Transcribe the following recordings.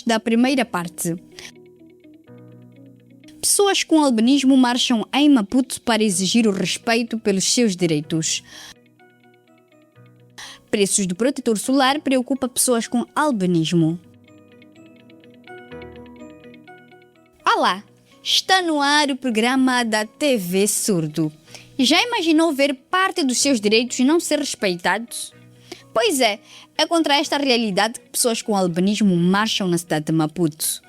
da primeira parte. Pessoas com albinismo marcham em Maputo para exigir o respeito pelos seus direitos. Preços do protetor solar preocupa pessoas com albinismo. Olá, está no ar o programa da TV Surdo. Já imaginou ver parte dos seus direitos não ser respeitados? Pois é contra esta realidade que pessoas com albinismo marcham na cidade de Maputo.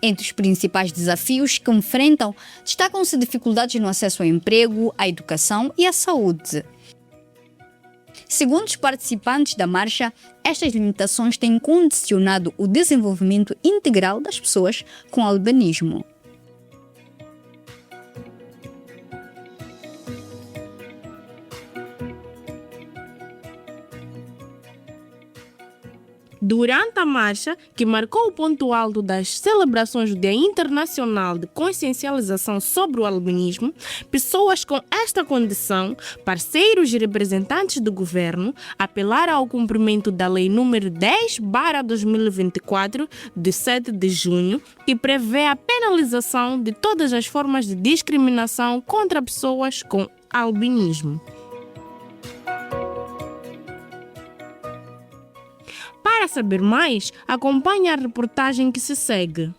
Entre os principais desafios que enfrentam, destacam-se dificuldades no acesso ao emprego, à educação e à saúde. Segundo os participantes da marcha, estas limitações têm condicionado o desenvolvimento integral das pessoas com albinismo. Durante a marcha, que marcou o ponto alto das celebrações do Dia Internacional de Consciencialização sobre o Albinismo, pessoas com esta condição, parceiros e representantes do governo, apelaram ao cumprimento da Lei nº 10/2024, de 7 de junho, que prevê a penalização de todas as formas de discriminação contra pessoas com albinismo. Para saber mais, acompanhe a reportagem que se segue.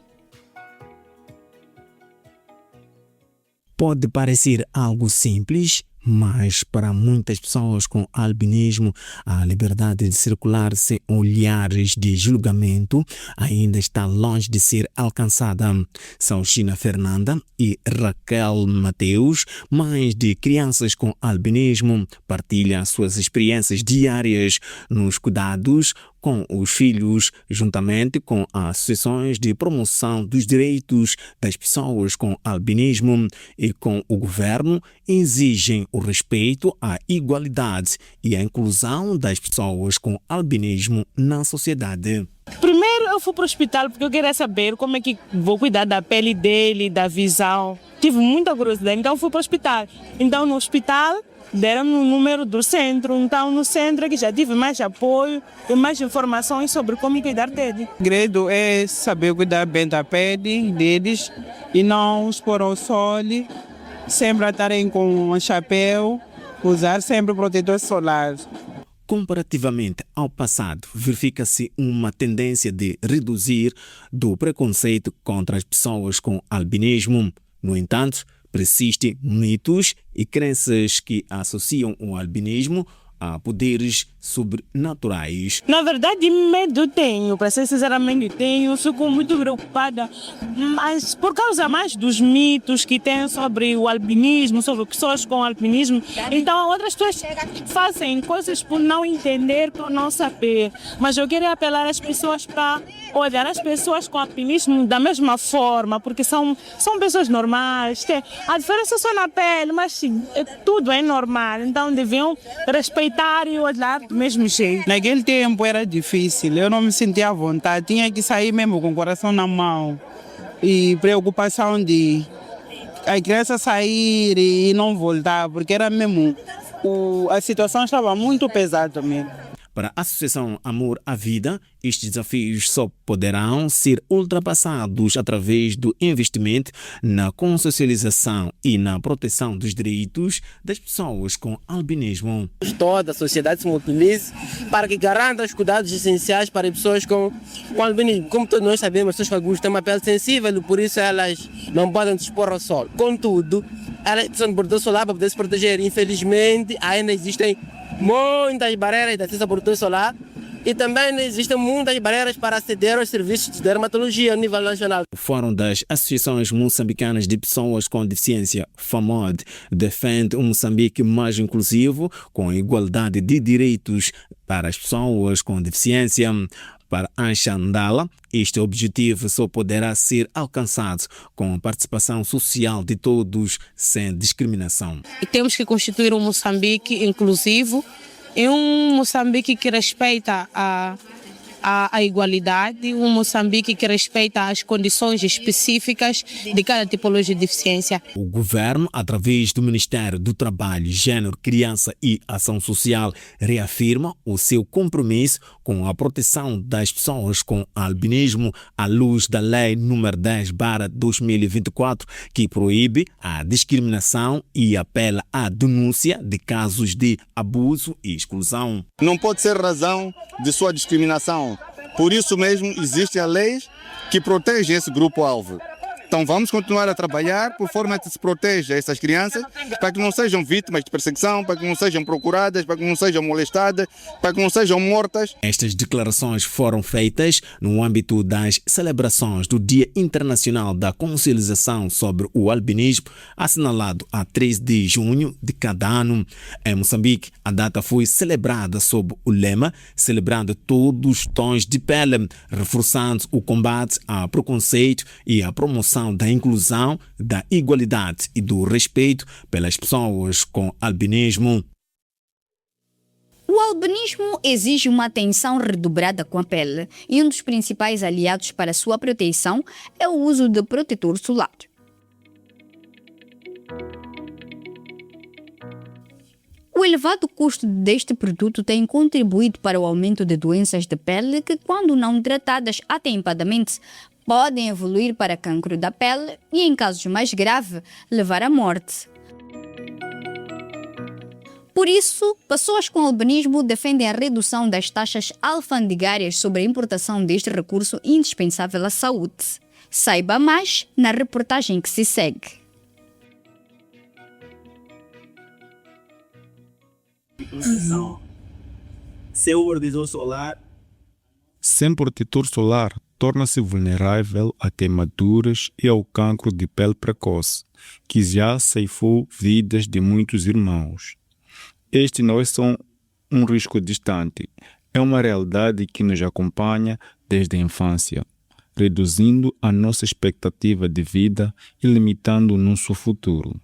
Pode parecer algo simples, mas para muitas pessoas com albinismo, a liberdade de circular sem olhares de julgamento ainda está longe de ser alcançada. São China Fernanda e Raquel Mateus, mães de crianças com albinismo, partilham suas experiências diárias nos cuidados com os filhos, juntamente com associações de promoção dos direitos das pessoas com albinismo e com o governo, exigem o respeito à igualdade e à inclusão das pessoas com albinismo na sociedade. Primeiro eu fui para o hospital porque eu queria saber como é que vou cuidar da pele dele, da visão. Tive muita curiosidade, então fui para o hospital. Então no hospital deram-me o número do centro, então no centro é que já tive mais apoio e mais informações sobre como cuidar dele. O segredo é saber cuidar bem da pele deles e não expor ao sol, sempre estarem com um chapéu, usar sempre protetor solar. Comparativamente ao passado, verifica-se uma tendência de reduzir do preconceito contra as pessoas com albinismo. No entanto, persistem mitos e crenças que associam o albinismo a poderes sobrenaturais. Na verdade, medo tenho, para ser sinceramente tenho, fico muito preocupada, mas por causa mais dos mitos que tem sobre o albinismo, sobre pessoas com albinismo, então outras pessoas fazem coisas por não entender, por não saber, mas eu queria apelar às pessoas para olhar as pessoas com albinismo da mesma forma, porque são pessoas normais, a diferença é só na pele, mas sim, tudo é normal, então deviam respeitar e olhar do mesmo jeito. Naquele tempo era difícil, eu não me sentia à vontade, tinha que sair mesmo com o coração na mão e preocupação de a criança sair e não voltar, porque era mesmo, a situação estava muito pesada mesmo. Para a Associação Amor à Vida, estes desafios só poderão ser ultrapassados através do investimento na consciencialização e na proteção dos direitos das pessoas com albinismo. Toda a sociedade se mobilize para que garanta os cuidados essenciais para as pessoas com albinismo. Como todos nós sabemos, as pessoas com albinismo têm uma pele sensível, por isso elas não podem se expor ao sol. Contudo, elas precisam de protetor solar para poder se proteger. Infelizmente, ainda existem muitas barreiras de acesso ao protetor solar e também existem muitas barreiras para aceder aos serviços de dermatologia a nível nacional. O Fórum das Associações Moçambicanas de Pessoas com Deficiência, FAMOD, defende um Moçambique mais inclusivo, com igualdade de direitos para as pessoas com deficiência. Para Ansha Ndala, este objetivo só poderá ser alcançado com a participação social de todos, sem discriminação. E temos que constituir um Moçambique inclusivo e um Moçambique que respeita a igualdade, um Moçambique que respeita as condições específicas de cada tipologia de deficiência. O governo, através do Ministério do Trabalho, Gênero, Criança e Ação Social, reafirma o seu compromisso com a proteção das pessoas com albinismo à luz da Lei nº 10/2024, que proíbe a discriminação e apela à denúncia de casos de abuso e exclusão. Não pode ser razão de sua discriminação. Por isso mesmo existem as leis que protegem esse grupo-alvo. Então vamos continuar a trabalhar por forma que se proteja essas crianças para que não sejam vítimas de perseguição, para que não sejam procuradas, para que não sejam molestadas, para que não sejam mortas. Estas declarações foram feitas no âmbito das celebrações do Dia Internacional da Consciencialização sobre o Albinismo, assinalado a 13 de junho de cada ano. Em Moçambique, a data foi celebrada sob o lema "Celebrando todos os tons de pele", reforçando o combate ao preconceito e a promoção da inclusão, da igualdade e do respeito pelas pessoas com albinismo. O albinismo exige uma atenção redobrada com a pele e um dos principais aliados para sua proteção é o uso de protetor solar. O elevado custo deste produto tem contribuído para o aumento de doenças de pele que, quando não tratadas atempadamente, podem evoluir para cancro da pele e, em casos mais graves, levar à morte. Por isso, pessoas com albinismo defendem a redução das taxas alfandegárias sobre a importação deste recurso indispensável à saúde. Saiba mais na reportagem que se segue. Sem o protetor solar. Sem protetor solar, torna-se vulnerável a queimaduras e ao cancro de pele precoce, que já ceifou vidas de muitos irmãos. Estes não são um risco distante, é uma realidade que nos acompanha desde a infância, reduzindo a nossa expectativa de vida e limitando o nosso futuro.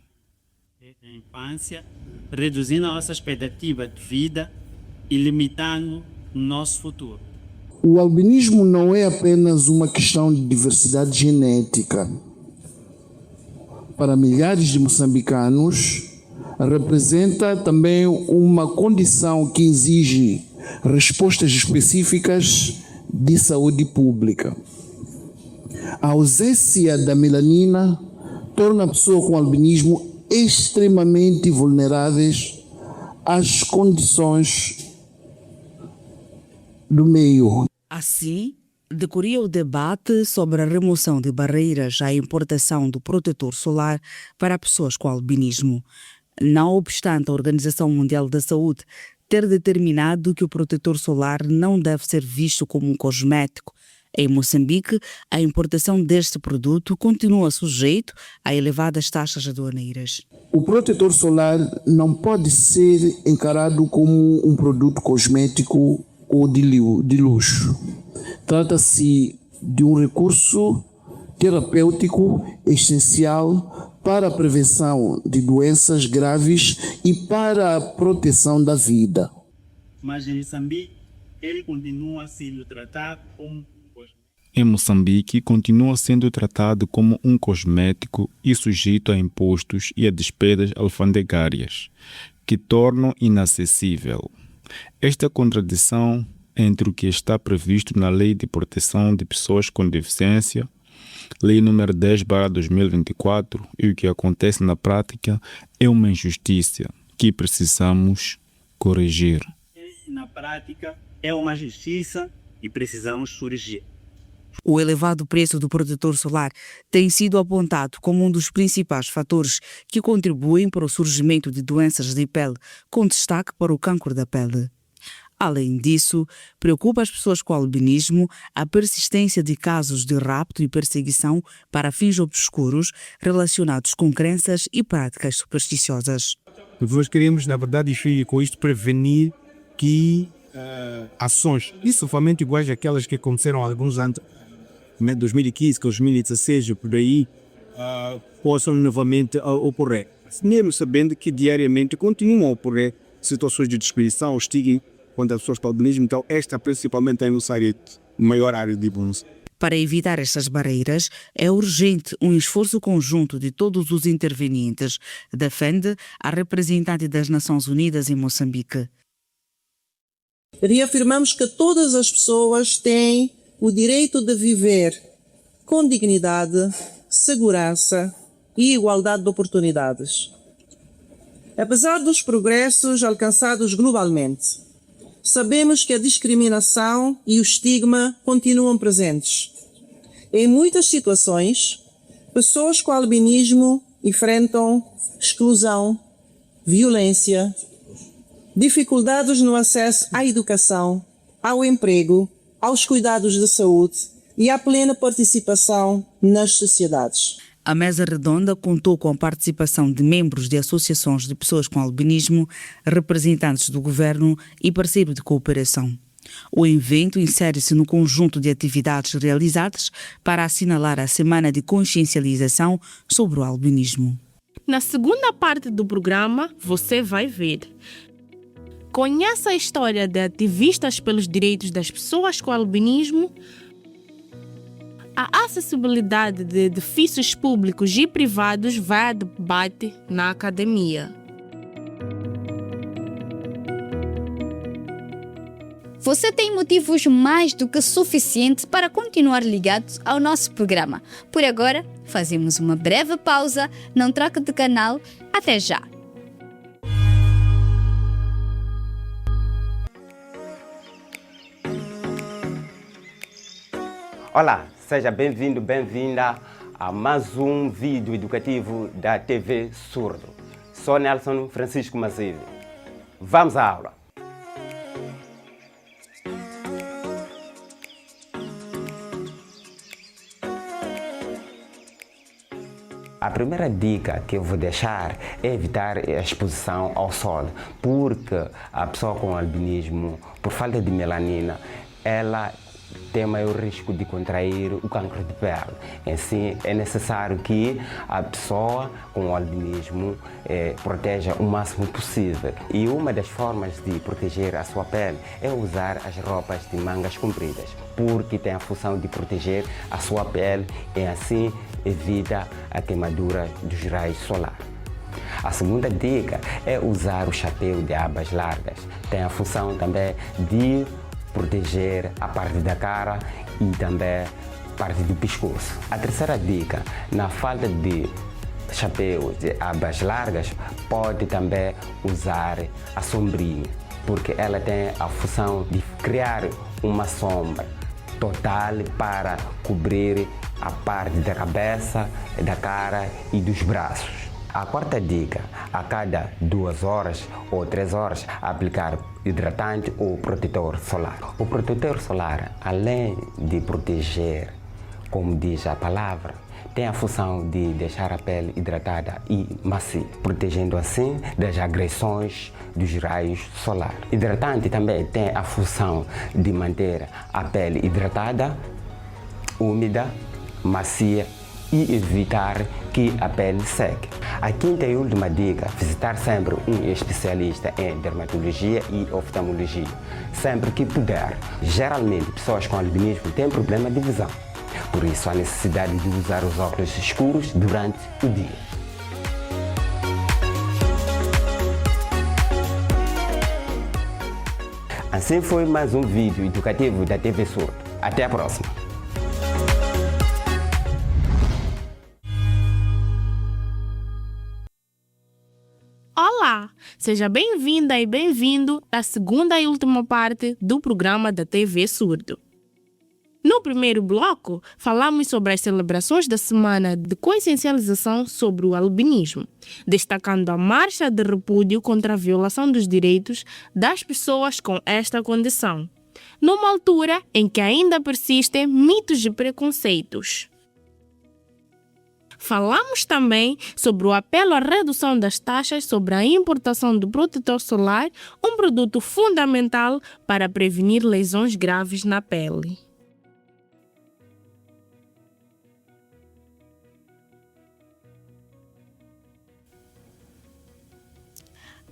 Desde a infância, reduzindo a nossa expectativa de vida e limitando o nosso futuro. O albinismo não é apenas uma questão de diversidade genética. Para milhares de moçambicanos, representa também uma condição que exige respostas específicas de saúde pública. A ausência da melanina torna a pessoa com albinismo extremamente vulneráveis às condições do meio. Assim, decorria o debate sobre a remoção de barreiras à importação do protetor solar para pessoas com albinismo. Não obstante a Organização Mundial da Saúde ter determinado que o protetor solar não deve ser visto como um cosmético, em Moçambique, a importação deste produto continua sujeito a elevadas taxas aduaneiras. O protetor solar não pode ser encarado como um produto cosmético ou de luxo. Trata-se de um recurso terapêutico essencial para a prevenção de doenças graves e para a proteção da vida. Mas em Moçambique, ele continua sendo tratado como Em Moçambique, continua sendo tratado como um cosmético e sujeito a impostos e a despesas alfandegárias, que tornam inacessível. Esta contradição entre o que está previsto na Lei de Proteção de Pessoas com Deficiência, Lei nº 10/2024, e o que acontece na prática é uma injustiça que precisamos corrigir. Na prática, é uma justiça e precisamos corrigir. O elevado preço do protetor solar tem sido apontado como um dos principais fatores que contribuem para o surgimento de doenças de pele, com destaque para o cancro da pele. Além disso, preocupa as pessoas com albinismo a persistência de casos de rapto e perseguição para fins obscuros relacionados com crenças e práticas supersticiosas. Nós queremos, na verdade, com isto prevenir que ações, principalmente iguais àquelas que aconteceram há alguns anos, em 2015, 2016, por aí, possam novamente ocorrer. Mesmo sabendo que diariamente continuam a ocorrer situações de discriminação, estigma contra as pessoas com albinismo, então esta principalmente é a nossa maior área de bônus. Para evitar estas barreiras, é urgente um esforço conjunto de todos os intervenientes, defende a representante das Nações Unidas em Moçambique. Reafirmamos que todas as pessoas têm o direito de viver com dignidade, segurança e igualdade de oportunidades. Apesar dos progressos alcançados globalmente, sabemos que a discriminação e o estigma continuam presentes. Em muitas situações, pessoas com albinismo enfrentam exclusão, violência, dificuldades no acesso à educação, ao emprego, aos cuidados de saúde e à plena participação nas sociedades. A mesa redonda contou com a participação de membros de associações de pessoas com albinismo, representantes do governo e parceiros de cooperação. O evento insere-se no conjunto de atividades realizadas para assinalar a Semana de Consciencialização sobre o Albinismo. Na segunda parte do programa, você vai ver. Conheça a história de ativistas pelos direitos das pessoas com albinismo, a acessibilidade de edifícios públicos e privados vai a debate na academia. Você tem motivos mais do que suficientes para continuar ligado ao nosso programa. Por agora, fazemos uma breve pausa, não troque de canal, até já! Olá, seja bem-vindo, bem-vinda a mais um vídeo educativo da TV Surdo. Sou Nelson Francisco Mazive. Vamos à aula. A primeira dica que eu vou deixar é evitar a exposição ao sol, porque a pessoa com albinismo, por falta de melanina, ela tem maior risco de contrair o cancro de pele. Assim, é necessário que a pessoa com o albinismo proteja o máximo possível. E uma das formas de proteger a sua pele é usar as roupas de mangas compridas, porque tem a função de proteger a sua pele e assim evita a queimadura dos raios solares. A segunda dica é usar o chapéu de abas largas. Tem a função também de proteger a parte da cara e também parte do pescoço. A terceira dica, na falta de chapéus de abas largas, pode também usar a sombrinha, porque ela tem a função de criar uma sombra total para cobrir a parte da cabeça, da cara e dos braços. A quarta dica, a cada 2 horas ou 3 horas, aplicar hidratante ou protetor solar. O protetor solar, além de proteger, como diz a palavra, tem a função de deixar a pele hidratada e macia, protegendo assim das agressões dos raios solares. Hidratante também tem a função de manter a pele hidratada, úmida, macia e evitar que a pele seque. A quinta e última dica, visitar sempre um especialista em dermatologia e oftalmologia, sempre que puder. Geralmente, pessoas com albinismo têm problema de visão, por isso há necessidade de usar os óculos escuros durante o dia. Assim foi mais um vídeo educativo da TV Surdo. Até a próxima! Olá! Seja bem-vinda e bem-vindo à segunda e última parte do programa da TV Surdo. No primeiro bloco, falamos sobre as celebrações da Semana de Consciencialização sobre o Albinismo, destacando a marcha de repúdio contra a violação dos direitos das pessoas com esta condição, numa altura em que ainda persistem mitos e preconceitos. Falamos também sobre o apelo à redução das taxas sobre a importação do protetor solar, um produto fundamental para prevenir lesões graves na pele.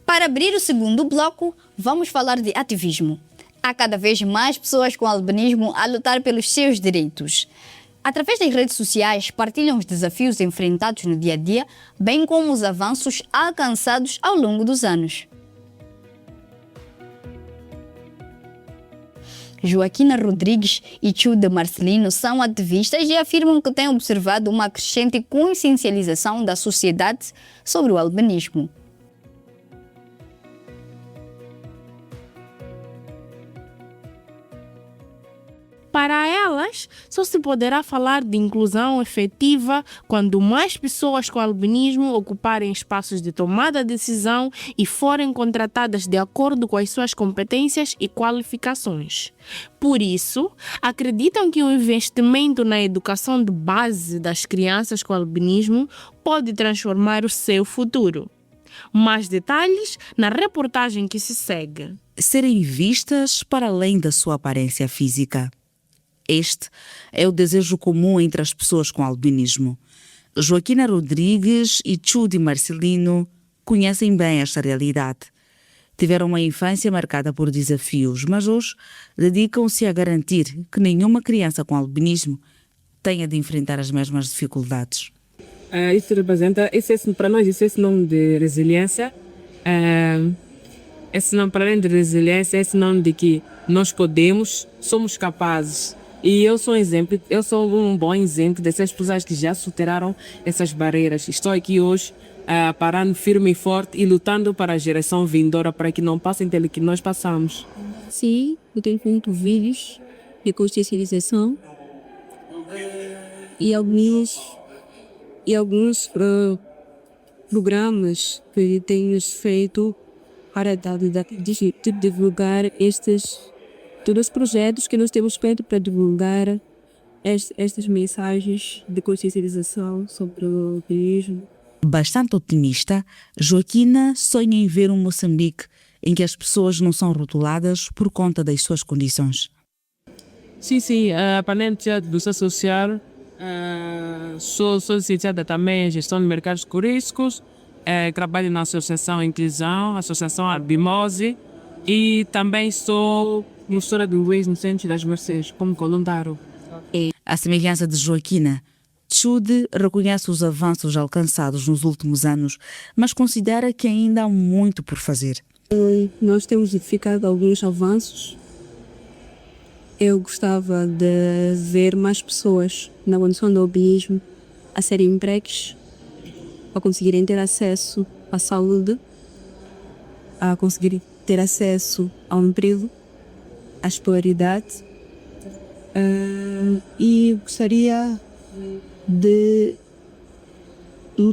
Para abrir o segundo bloco, vamos falar de ativismo. Há cada vez mais pessoas com albinismo a lutar pelos seus direitos. Através das redes sociais, partilham os desafios enfrentados no dia a dia, bem como os avanços alcançados ao longo dos anos. Joaquina Rodrigues e Tchude Marcelino são ativistas e afirmam que têm observado uma crescente consciencialização da sociedade sobre o albinismo. Para elas, só se poderá falar de inclusão efetiva quando mais pessoas com albinismo ocuparem espaços de tomada de decisão e forem contratadas de acordo com as suas competências e qualificações. Por isso, acreditam que o investimento na educação de base das crianças com albinismo pode transformar o seu futuro. Mais detalhes na reportagem que se segue. Serem vistas para além da sua aparência física. Este é o desejo comum entre as pessoas com albinismo. Joaquina Rodrigues e Tchude Marcelino conhecem bem esta realidade. Tiveram uma infância marcada por desafios, mas hoje dedicam-se a garantir que nenhuma criança com albinismo tenha de enfrentar as mesmas dificuldades. Isso representa, para nós, isso é sinônimo de resiliência. É sinônimo, para além de resiliência, é sinônimo de que nós podemos, somos capazes. E eu sou um bom exemplo dessas pessoas que já superaram essas barreiras. Estou aqui hoje parando firme e forte e lutando para a geração vindoura para que não passem pelo que nós passamos. Sim, eu tenho feito vídeos de consciencialização e alguns programas que tenho feito para divulgar todos os projetos que nós temos feito para divulgar estas mensagens de consciencialização sobre o albinismo. Bastante otimista, Joaquina sonha em ver um Moçambique em que as pessoas não são rotuladas por conta das suas condições. Sim, para a do social, sou licenciada também em gestão de mercados turísticos, trabalho na Associação Inclusão, Associação Albimose e também sou professora de inglês no Centro das Mercês, como voluntário. À semelhança de Joaquina, Tchude reconhece os avanços alcançados nos últimos anos, mas considera que ainda há muito por fazer. Nós temos identificado alguns avanços. Eu gostava de ver mais pessoas na condição do albinismo a serem empregues, a conseguirem ter acesso à saúde, a conseguirem ter acesso ao emprego, à escolaridade. E gostaria de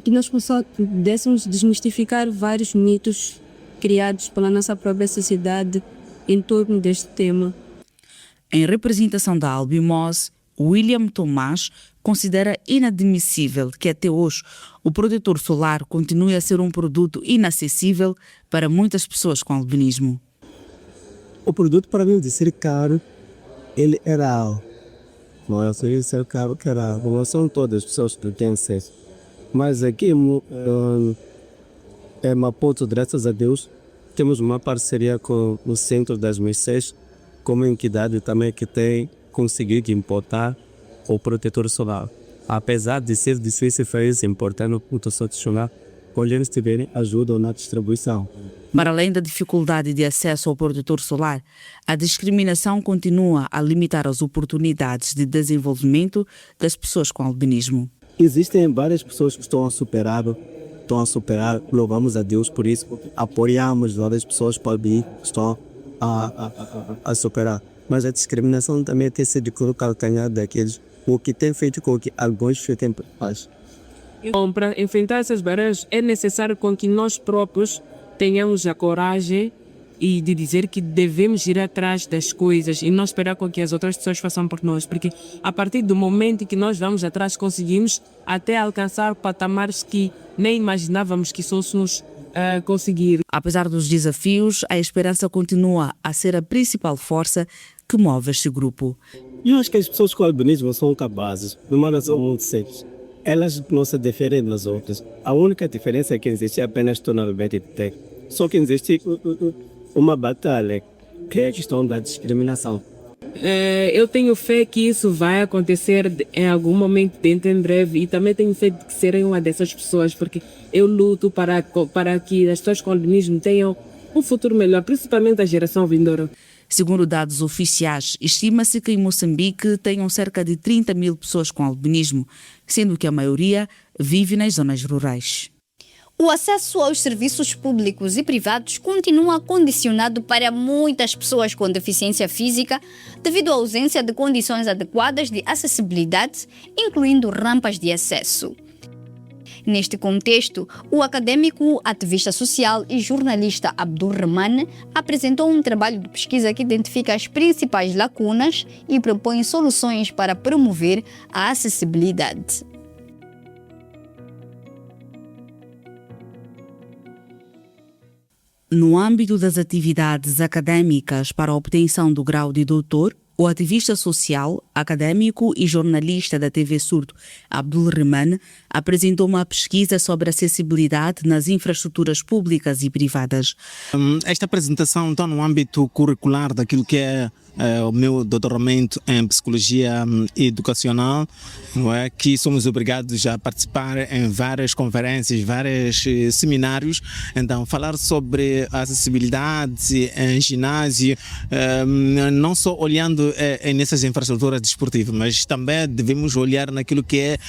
que nós pudéssemos desmistificar vários mitos criados pela nossa própria sociedade em torno deste tema. Em representação da Albimose, William Tomás considera inadmissível que até hoje o protetor solar continue a ser um produto inacessível para muitas pessoas com albinismo. O produto, para mim, de ser caro, ele é real. Não é só ser caro que é real. Não são todas as pessoas que têm acesso. Mas aqui em Maputo, graças a Deus, temos uma parceria com o Centro das Mercês, como entidade também que tem conseguido importar o protetor solar. Apesar de ser difícil fazer isso, importar no ponto solar, quando eles tiverem ajuda na distribuição. Para além da dificuldade de acesso ao protetor solar, a discriminação continua a limitar as oportunidades de desenvolvimento das pessoas com albinismo. Existem várias pessoas que estão a superar, louvamos a Deus por isso, apoiamos várias pessoas para que estão a superar. Mas a discriminação também tem sido o calcanhar daqueles, o que tem feito com que alguns fiquem paz. Para enfrentar essas barreiras é necessário com que nós próprios tenhamos a coragem e de dizer que devemos ir atrás das coisas e não esperar com que as outras pessoas façam por nós, porque a partir do momento em que nós vamos atrás conseguimos até alcançar patamares que nem imaginávamos que fôssemos conseguir. Apesar dos desafios, a esperança continua a ser a principal força que move este grupo. Eu acho que as pessoas com albinismo são capazes, de uma razão muito simples. Elas não se diferem das outras. A única diferença é que existe apenas tonalidade de técnica. Só que existe uma batalha, que é a questão da discriminação. Eu tenho fé que isso vai acontecer em algum momento dentro em breve e também tenho fé de que serei uma dessas pessoas, porque eu luto para que as pessoas com albinismo tenham um futuro melhor, principalmente a geração vindoura. Segundo dados oficiais, estima-se que em Moçambique tenham cerca de 30 mil pessoas com albinismo, sendo que a maioria vive nas zonas rurais. O acesso aos serviços públicos e privados continua condicionado para muitas pessoas com deficiência física devido à ausência de condições adequadas de acessibilidade, incluindo rampas de acesso. Neste contexto, o acadêmico, ativista social e jornalista Abdul Rahman apresentou um trabalho de pesquisa que identifica as principais lacunas e propõe soluções para promover a acessibilidade. No âmbito das atividades acadêmicas para a obtenção do grau de doutor, o ativista social, acadêmico e jornalista da TV Surdo, Abdul Rahman, apresentou uma pesquisa sobre acessibilidade nas infraestruturas públicas e privadas. Esta apresentação está no âmbito curricular daquilo que é o meu doutoramento em Psicologia Educacional, não é? Que somos obrigados a participar em várias conferências, vários seminários. Então, falar sobre a acessibilidade em ginásio, não só olhando nessas infraestruturas desportivas, mas também devemos olhar naquilo que é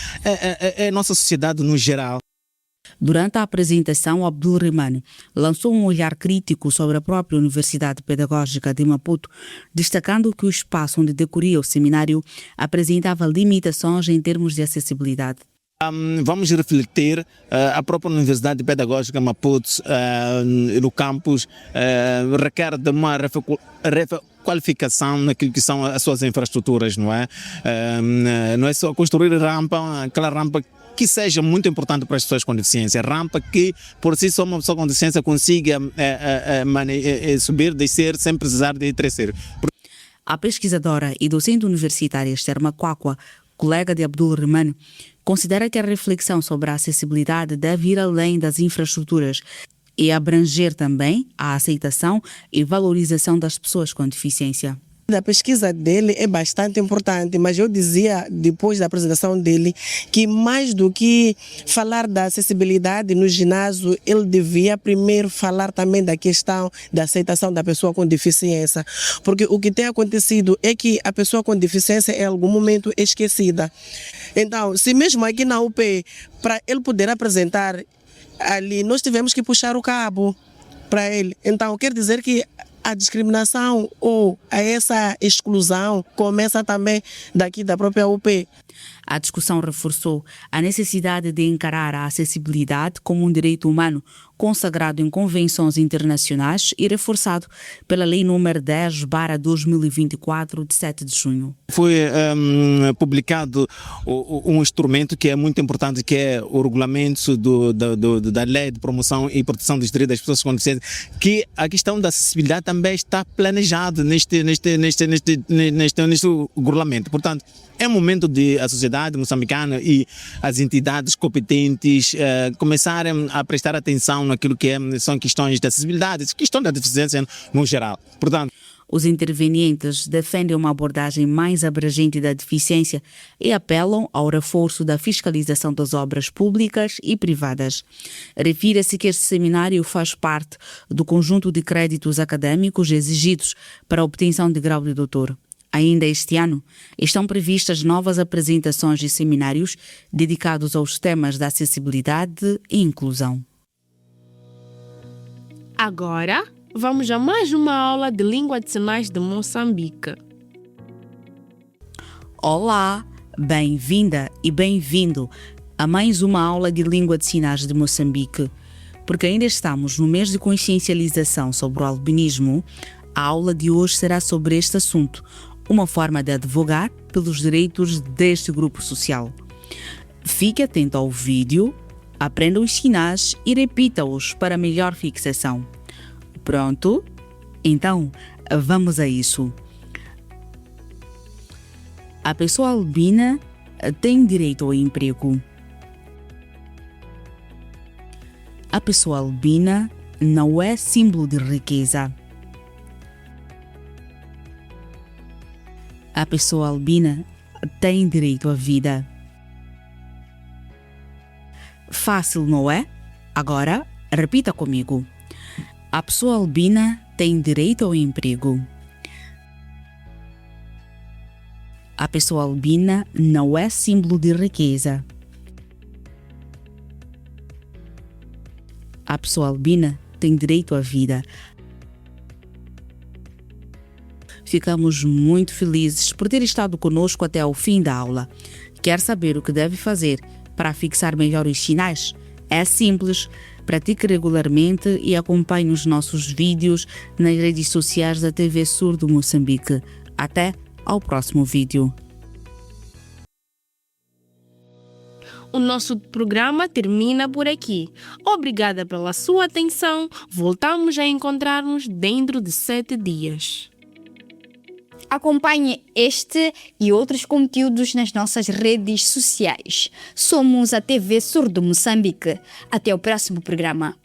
a nossa sociedade no geral. Durante a apresentação, Abdul Rahman lançou um olhar crítico sobre a própria Universidade Pedagógica de Maputo, destacando que o espaço onde decorria o seminário apresentava limitações em termos de acessibilidade. Vamos refletir a própria Universidade Pedagógica Maputo no campus requer de uma qualificação naquilo que são as suas infraestruturas, não é? Não é só construir rampa, aquela rampa que seja muito importante para as pessoas com deficiência, rampa que por si só uma pessoa com deficiência consiga subir, descer sem precisar de crescer. A pesquisadora e docente universitária Esther Macuacua, colega de Abdul Rahman, considera que a reflexão sobre a acessibilidade deve ir além das infraestruturas e abranger também a aceitação e valorização das pessoas com deficiência. A pesquisa dele é bastante importante, mas eu dizia, depois da apresentação dele, que mais do que falar da acessibilidade no ginásio, ele devia primeiro falar também da questão da aceitação da pessoa com deficiência. Porque o que tem acontecido é que a pessoa com deficiência em algum momento é esquecida. Então, se mesmo aqui na UP, para ele poder apresentar ali, nós tivemos que puxar o cabo para ele. Então, quer dizer que a discriminação ou a essa exclusão começa também daqui da própria UP. A discussão reforçou a necessidade de encarar a acessibilidade como um direito humano consagrado em convenções internacionais e reforçado pela Lei nº 10/2024, de 7 de junho. Foi publicado um instrumento que é muito importante, que é o regulamento da Lei de Promoção e Proteção dos Direitos das Pessoas com Deficiência, que a questão da acessibilidade também está planejada neste regulamento. Portanto, é um momento de a sociedade moçambicana e as entidades competentes começarem a prestar atenção naquilo que são questões de acessibilidade, questão da deficiência no geral. Portanto, os intervenientes defendem uma abordagem mais abrangente da deficiência e apelam ao reforço da fiscalização das obras públicas e privadas. Refira-se que este seminário faz parte do conjunto de créditos acadêmicos exigidos para a obtenção de grau de doutor. Ainda este ano, estão previstas novas apresentações de seminários dedicados aos temas da acessibilidade e inclusão. Agora, vamos a mais uma aula de língua de sinais de Moçambique. Olá, bem-vinda e bem-vindo a mais uma aula de língua de sinais de Moçambique. Porque ainda estamos no mês de consciencialização sobre o albinismo, a aula de hoje será sobre este assunto, uma forma de advogar pelos direitos deste grupo social. Fique atento ao vídeo, aprenda os sinais e repita-os para melhor fixação. Pronto? Então, vamos a isso. A pessoa albina tem direito ao emprego. A pessoa albina não é símbolo de riqueza. A pessoa albina tem direito à vida. Fácil, não é? Agora, repita comigo. A pessoa albina tem direito ao emprego. A pessoa albina não é símbolo de riqueza. A pessoa albina tem direito à vida. Ficamos muito felizes por ter estado conosco até ao fim da aula. Quer saber o que deve fazer para fixar melhor os sinais? É simples. Pratique regularmente e acompanhe os nossos vídeos nas redes sociais da TV Surdo Moçambique. Até ao próximo vídeo. O nosso programa termina por aqui. Obrigada pela sua atenção. Voltamos a encontrar-nos dentro de 7 dias. Acompanhe este e outros conteúdos nas nossas redes sociais. Somos a TV Surdo Moçambique. Até o próximo programa.